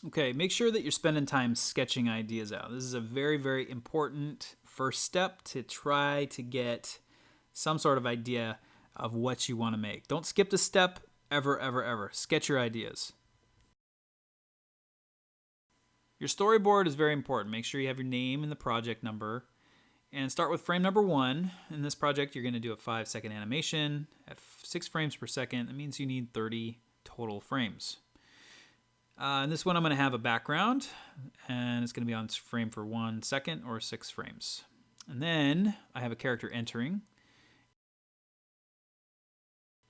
Okay, make sure that you're spending time sketching ideas out. This is a very, very important first step to try to get some sort of idea of what you want to make. Don't skip the step ever, ever, ever. Sketch your ideas. Your storyboard is very important. Make sure you have your name and the project number. And start with frame number 1. In this project, you're going to do a 5-second animation at 6 frames per second. That means you need 30 total frames. In this one, I'm going to have a background, and it's going to be on frame for 1 second or 6 frames. And then I have a character entering,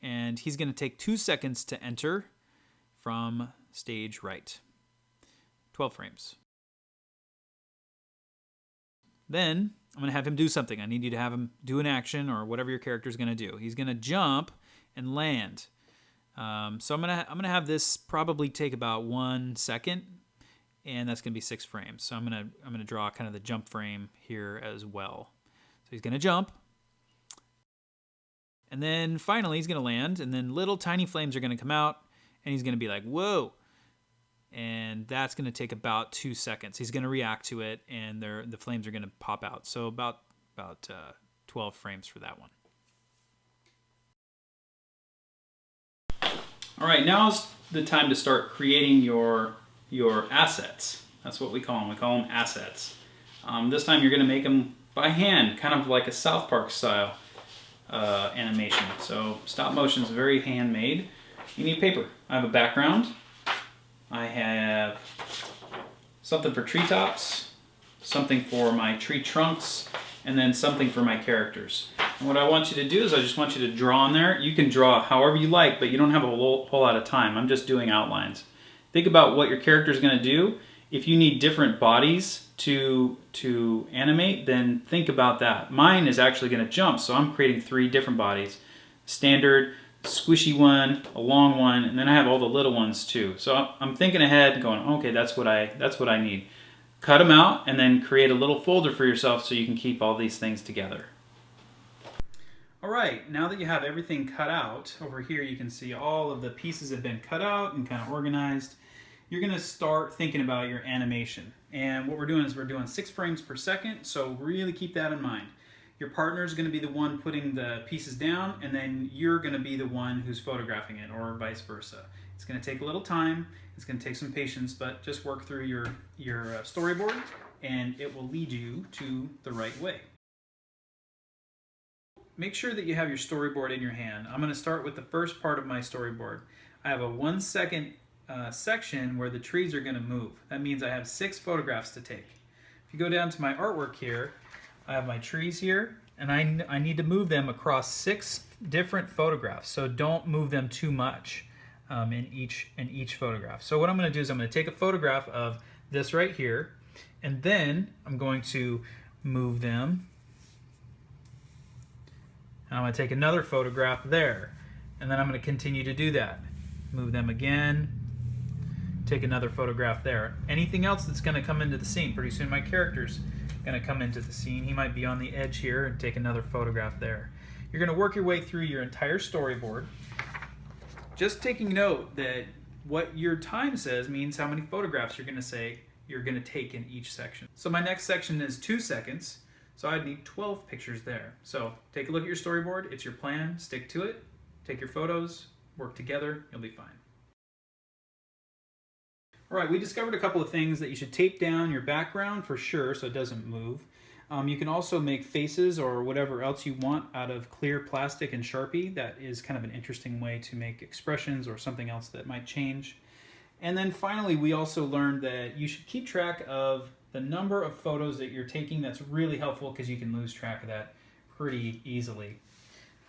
and he's going to take 2 seconds to enter from stage right. 12 frames. Then I'm going to have him do something. I need you to have him do an action or whatever your character is going to do. He's going to jump and land. So I'm gonna have this probably take about 1 second, and that's gonna be 6 frames. So I'm gonna draw kind of the jump frame here as well. So he's gonna jump, and then finally he's gonna land, and then little tiny flames are gonna come out, and he's gonna be like, whoa, and that's gonna take about 2 seconds. He's gonna react to it, and the flames are gonna pop out. So about 12 frames for that one. All right, now's the time to start creating your assets. That's what we call them. We call them assets. This time you're going to make them by hand, kind of like a South Park style animation. So stop motion is very handmade. You need paper. I have a background. I have something for treetops, something for my tree trunks, and then something for my characters. And what I want you to do is I just want you to draw on there. You can draw however you like, but you don't have a whole lot of time. I'm just doing outlines. Think about what your character is going to do. If you need different bodies to animate, then think about that. Mine is actually going to jump, so I'm creating 3 different bodies. Standard, squishy one, a long one, and then I have all the little ones too. So I'm thinking ahead, going, okay, that's what I need. Cut them out, and then create a little folder for yourself so you can keep all these things together. All right, now that you have everything cut out, over here you can see all of the pieces have been cut out and kind of organized. You're going to start thinking about your animation. And what we're doing is we're doing 6 frames per second, so really keep that in mind. Your partner is going to be the one putting the pieces down, and then you're going to be the one who's photographing it, or vice versa. It's going to take a little time, it's going to take some patience, but just work through your storyboard, and it will lead you to the right way. Make sure that you have your storyboard in your hand. I'm going to start with the first part of my storyboard. I have a 1 second section where the trees are going to move. That means I have 6 photographs to take. If you go down to my artwork here, I have my trees here, and I need to move them across 6 different photographs. So don't move them too much in each photograph. So what I'm going to do is I'm going to take a photograph of this right here, and then I'm going to move them. And I'm going to take another photograph there, and then I'm going to continue to do that. Move them again, take another photograph there. Anything else that's going to come into the scene. Pretty soon my character's going to come into the scene. He might be on the edge here, and take another photograph there. You're going to work your way through your entire storyboard. Just taking note that what your time says means how many photographs you're going to take in each section. So my next section is 2 seconds. So I'd need 12 pictures there. So take a look at your storyboard. It's your plan. Stick to it. Take your photos. Work together. You'll be fine. All right, we discovered a couple of things that you should tape down your background for sure so it doesn't move. You can also make faces or whatever else you want out of clear plastic and Sharpie. That is kind of an interesting way to make expressions or something else that might change. And then finally, we also learned that you should keep track of the number of photos that you're taking. That's really helpful because you can lose track of that pretty easily.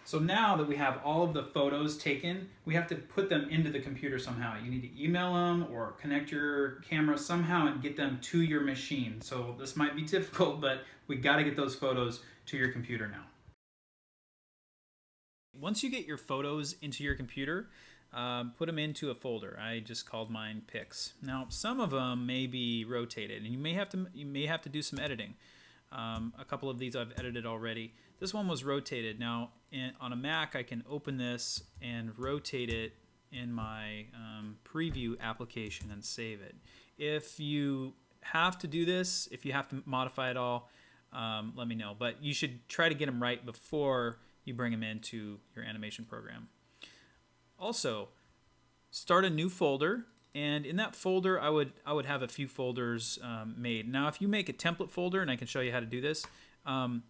So now that we have all of the photos taken, we have to put them into the computer somehow. You need to email them or connect your camera somehow and get them to your machine. So this might be difficult, but we got to get those photos to your computer now. Once you get your photos into your computer, put them into a folder. I just called mine pics. Now, some of them may be rotated, and you may have to do some editing. A couple of these I've edited already. This one was rotated. Now, on a Mac, I can open this and rotate it in my preview application and save it. If you have to do this, if you have to modify it all, let me know. But you should try to get them right before you bring them into your animation program. Also, start a new folder, and in that folder I would have a few folders made. Now if you make a template folder, and I can show you how to do this,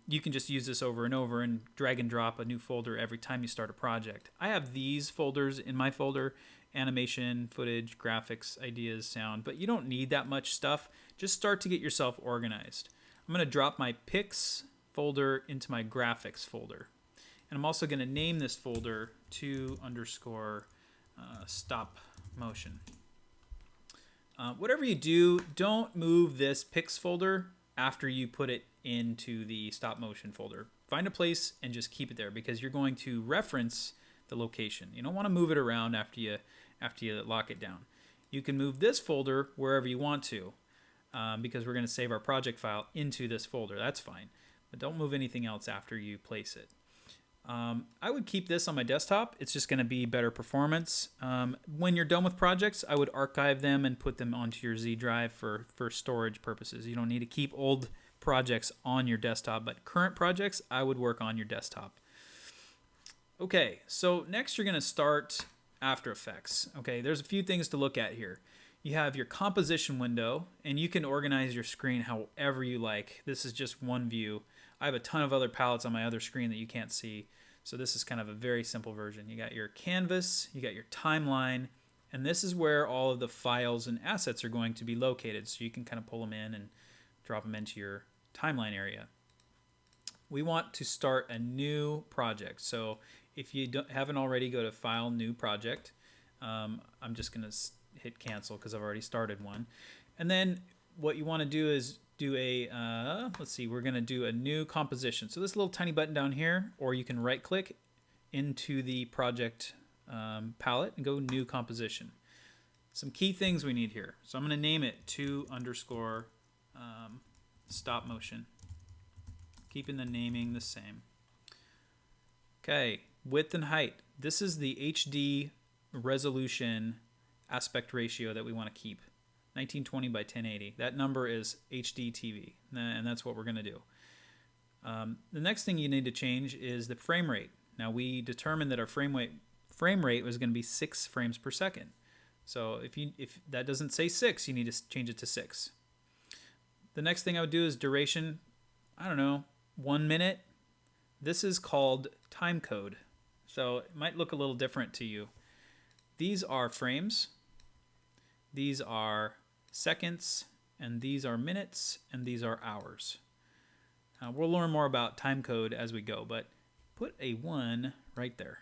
you can just use this over and over and drag and drop a new folder every time you start a project. I have these folders in my folder: animation, footage, graphics, ideas, sound, but you don't need that much stuff. Just start to get yourself organized. I'm going to drop my pics folder into my graphics folder, and I'm also going to name this folder 2_ stop motion. Whatever you do, don't move this pics folder after you put it into the stop motion folder. Find a place and just keep it there, because you're going to reference the location. You don't want to move it around after you lock it down. You can move this folder wherever you want to, because we're going to save our project file into this folder. That's fine, but don't move anything else after you place it. I would keep this on my desktop. It's just going to be better performance. When you're done with projects, I would archive them and put them onto your Z drive for storage purposes. You don't need to keep old projects on your desktop, but current projects, I would work on your desktop. Okay, so next you're going to start After Effects. Okay, there's a few things to look at here. You have your composition window, and you can organize your screen however you like. This is just one view. I have a ton of other palettes on my other screen that you can't see, so this is kind of a very simple version. You got your canvas, you got your timeline, and this is where all of the files and assets are going to be located, so you can kind of pull them in and drop them into your timeline area. We want to start a new project, so if you haven't already, go to File, New Project. I'm just going to hit cancel because I've already started one. And then what you want to do is do a, let's see, we're going to do a new composition. So this little tiny button down here, or you can right click into the project palette and go New Composition. Some key things we need here. So I'm going to name it 2_ stop motion, keeping the naming the same. Okay, width and height. This is the HD resolution aspect ratio that we want to keep, 1920 by 1080. That number is HD TV, and that's what we're going to do. The next thing you need to change is the frame rate. Now we determined that our frame rate was going to be 6 frames per second. So if that doesn't say 6, you need to change it to 6. The next thing I would do is duration. I don't know, 1 minute. This is called time code, so it might look a little different to you. These are frames, these are seconds, and these are minutes, and these are hours. We'll learn more about time code as we go, but put a 1 right there.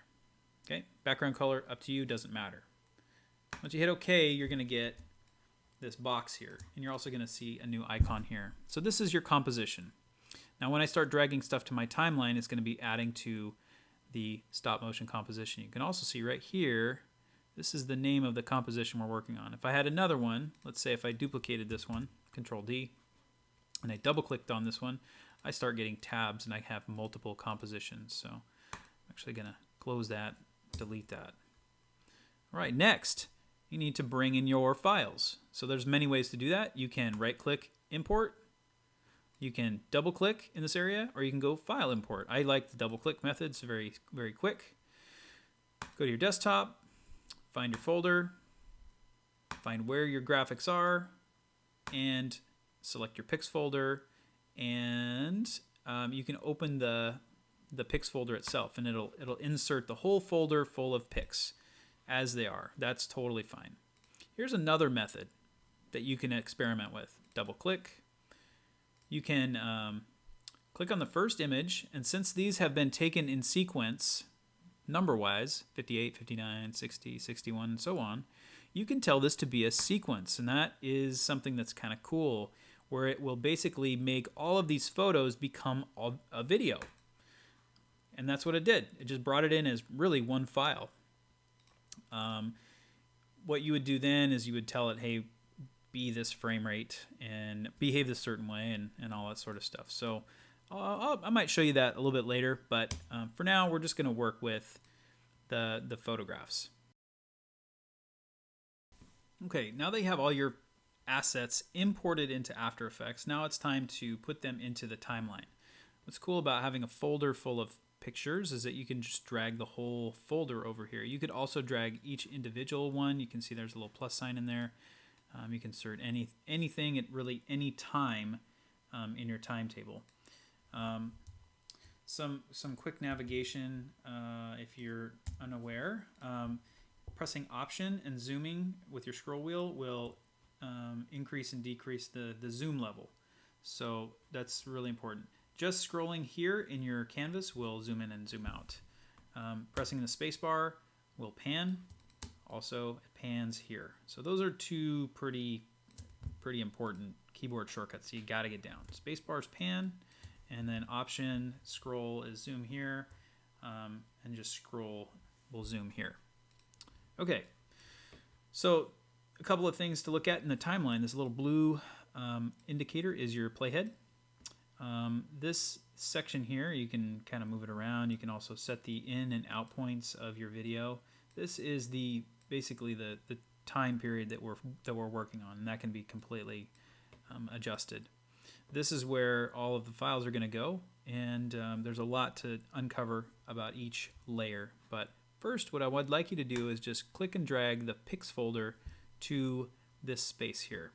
Okay, background color, up to you, doesn't matter. Once you hit OK, you're going to get this box here, and you're also going to see a new icon here. So this is your composition. Now when I start dragging stuff to my timeline, it's going to be adding to the stop motion composition. You can also see right here, this is the name of the composition we're working on. If I had another one, let's say if I duplicated this one, Control D, and I double clicked on this one, I start getting tabs and I have multiple compositions. So I'm actually going to close that, delete that. All right, next, you need to bring in your files. So there's many ways to do that. You can right click, import. You can double click in this area, or you can go file import. I like the double click method. It's very, very quick. Go to your desktop, find your folder, find where your graphics are, and select your pics folder, and you can open the pics folder itself, and it'll insert the whole folder full of pics as they are. That's totally fine. Here's another method that you can experiment with. Double click. You can click on the first image, and since these have been taken in sequence, number-wise, 58, 59, 60, 61, and so on, you can tell this to be a sequence, and that is something that's kind of cool, where it will basically make all of these photos become a video. And that's what it did. It just brought it in as really one file. What you would do then is you would tell it, hey, be this frame rate and behave this certain way and all that sort of stuff. So I might show you that a little bit later, but for now we're just going to work with the photographs. Okay, now that you have all your assets imported into After Effects, now it's time to put them into the timeline. What's cool about having a folder full of pictures is that you can just drag the whole folder over here. You could also drag each individual one. You can see there's a little plus sign in there. You can insert anything at really any time in your timetable. Some quick navigation if you're unaware. Pressing Option and zooming with your scroll wheel will increase and decrease the zoom level. So that's really important. Just scrolling here in your canvas will zoom in and zoom out. Pressing the spacebar will pan. Also, it pans here. So those are two pretty important keyboard shortcuts. So you got to get down. Spacebar is pan, and then Option scroll is zoom here, and just scroll will zoom here. Okay, so a couple of things to look at in the timeline. This little blue indicator is your playhead. This section here, you can kind of move it around. You can also set the in and out points of your video. This is basically the time period that we're working on, and that can be completely adjusted. This is where all of the files are going to go, and there's a lot to uncover about each layer. But first, what I would like you to do is just click and drag the Pix folder to this space here.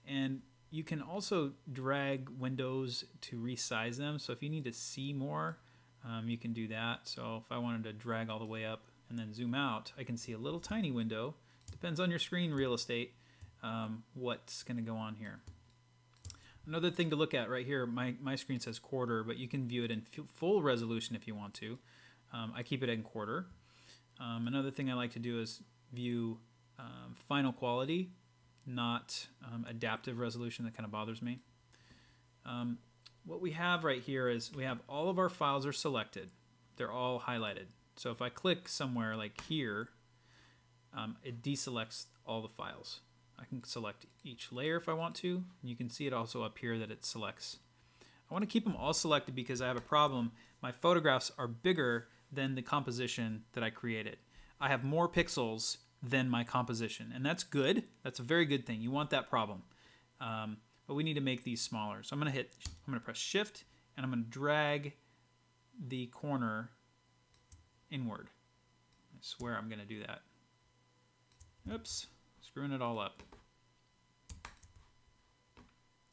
And you can also drag windows to resize them. So if you need to see more, you can do that. So if I wanted to drag all the way up and then zoom out, I can see a little tiny window. Depends on your screen real estate, what's going to go on here. Another thing to look at right here, my screen says quarter, but you can view it in full resolution if you want to. I keep it in quarter. Another thing I like to do is view final quality, not adaptive resolution. That kind of bothers me. What we have right here is we have all of our files are selected. They're all highlighted. So if I click somewhere like here, it deselects all the files. I can select each layer if I want to. And you can see it also up here that it selects. I want to keep them all selected because I have a problem. My photographs are bigger than the composition that I created. I have more pixels than my composition, and that's good. That's a very good thing. You want that problem. But we need to make these smaller. So I'm going to press Shift, and I'm going to drag the corner inward. I swear I'm going to do that. Oops, screwing it all up.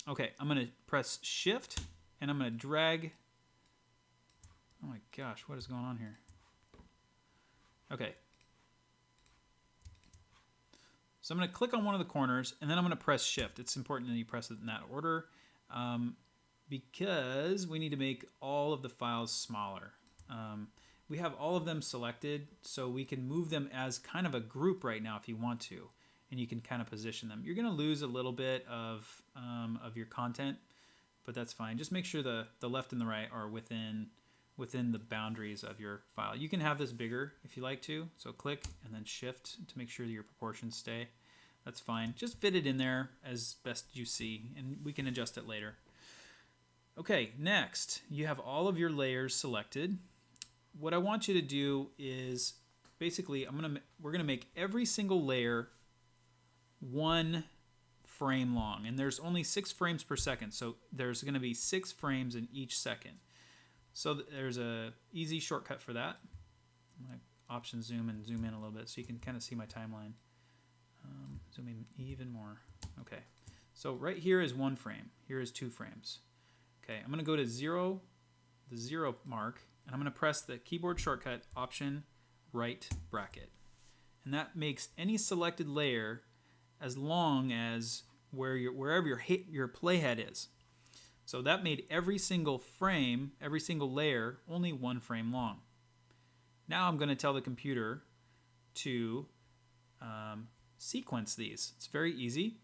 Okay, I'm going to press Shift, and I'm going to drag. Oh my gosh, what is going on here? Okay. So I'm going to click on one of the corners, and then I'm going to press Shift. It's important that you press it in that order because we need to make all of the files smaller. We have all of them selected, so we can move them as kind of a group right now if you want to, and you can kind of position them. You're going to lose a little bit of your content, but that's fine. Just make sure the left and the right are within the boundaries of your file. You can have this bigger if you like to, so click and then Shift to make sure that your proportions stay. That's fine. Just fit it in there as best you see, and we can adjust it later. Okay, next, you have all of your layers selected. What I want you to do is basically we're gonna make every single layer 1 frame long, and there's only 6 frames per second, so there's gonna be 6 frames in each second. So there's a easy shortcut for that. I'm gonna Option zoom and zoom in a little bit so you can kind of see my timeline. Zoom in even more. Okay, so right here is 1 frame. Here is 2 frames. Okay, I'm gonna go to the 0 mark, and I'm gonna press the keyboard shortcut Option right bracket. And that makes any selected layer as long as wherever your playhead is. So that made every single frame, every single layer, only 1 frame long. Now I'm going to tell the computer to sequence these. It's very easy,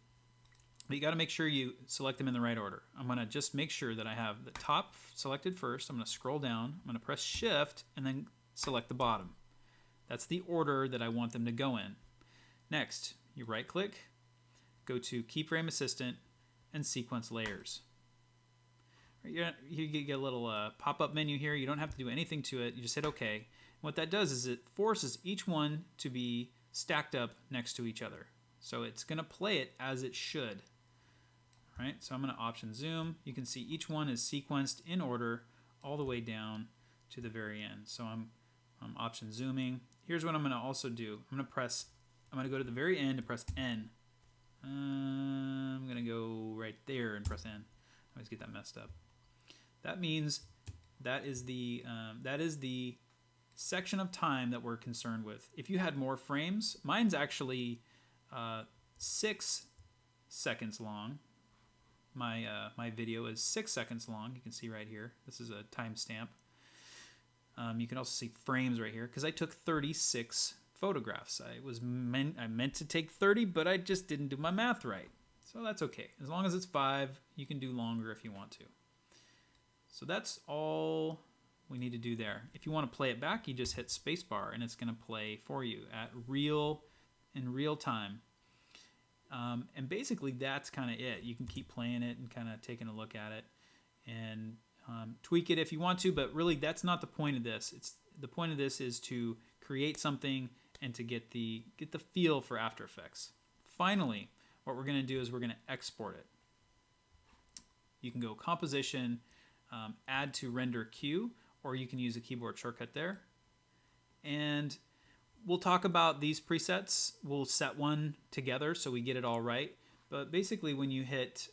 but you got to make sure you select them in the right order. I'm going to just make sure that I have the top selected first. I'm going to scroll down. I'm going to press Shift and then select the bottom. That's the order that I want them to go in. Next, you right-click, go to Keyframe Assistant, and Sequence Layers. You get a little pop-up menu here. You don't have to do anything to it. You just hit OK. And what that does is it forces each one to be stacked up next to each other. So it's going to play it as it should. All right, so I'm going to option zoom. You can see each one is sequenced in order all the way down to the very end. So I'm option zooming. Here's what I'm going to also do. I'm going to go to the very end and press N. I'm going to go right there and press N. I always get that messed up. That means that is the section of time that we're concerned with. If you had more frames, mine's actually 6 seconds long. My video is 6 seconds long. You can see right here. This is a timestamp. You can also see frames right here because I took 36 photographs. I meant to take 30, but I just didn't do my math right. So that's okay. As long as it's 5, you can do longer if you want to. So that's all we need to do there. If you want to play it back, you just hit spacebar and it's going to play for you in real time. And basically that's kind of it. You can keep playing it and kind of taking a look at it and tweak it if you want to, but really that's not the point of this. The point of this is to create something and to get the feel for After Effects. Finally, what we're going to do is we're going to export it. You can go Composition, Add to Render Queue, or you can use a keyboard shortcut there. And we'll talk about these presets. We'll set one together so we get it all right. But basically, when you hit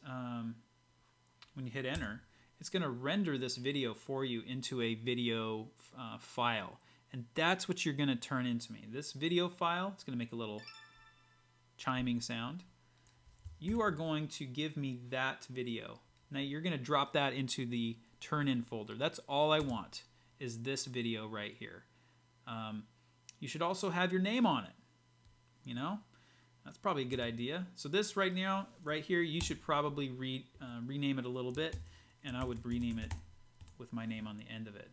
Enter, it's going to render this video for you into a video file, and that's what you're going to turn into me. This video file, it's going to make a little chiming sound. You are going to give me that video. Now you're going to drop that into the turn in folder. That's all I want is this video right here. You should also have your name on it. You know, that's probably a good idea. So this right now, right here, you should probably rename it a little bit, and I would rename it with my name on the end of it.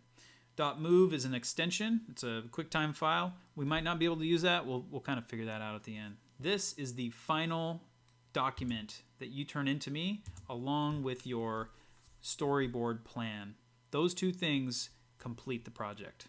.move is an extension. It's a QuickTime file. We might not be able to use that. We'll kind of figure that out at the end. This is the final document that you turn into me along with your storyboard plan. Those two things complete the project.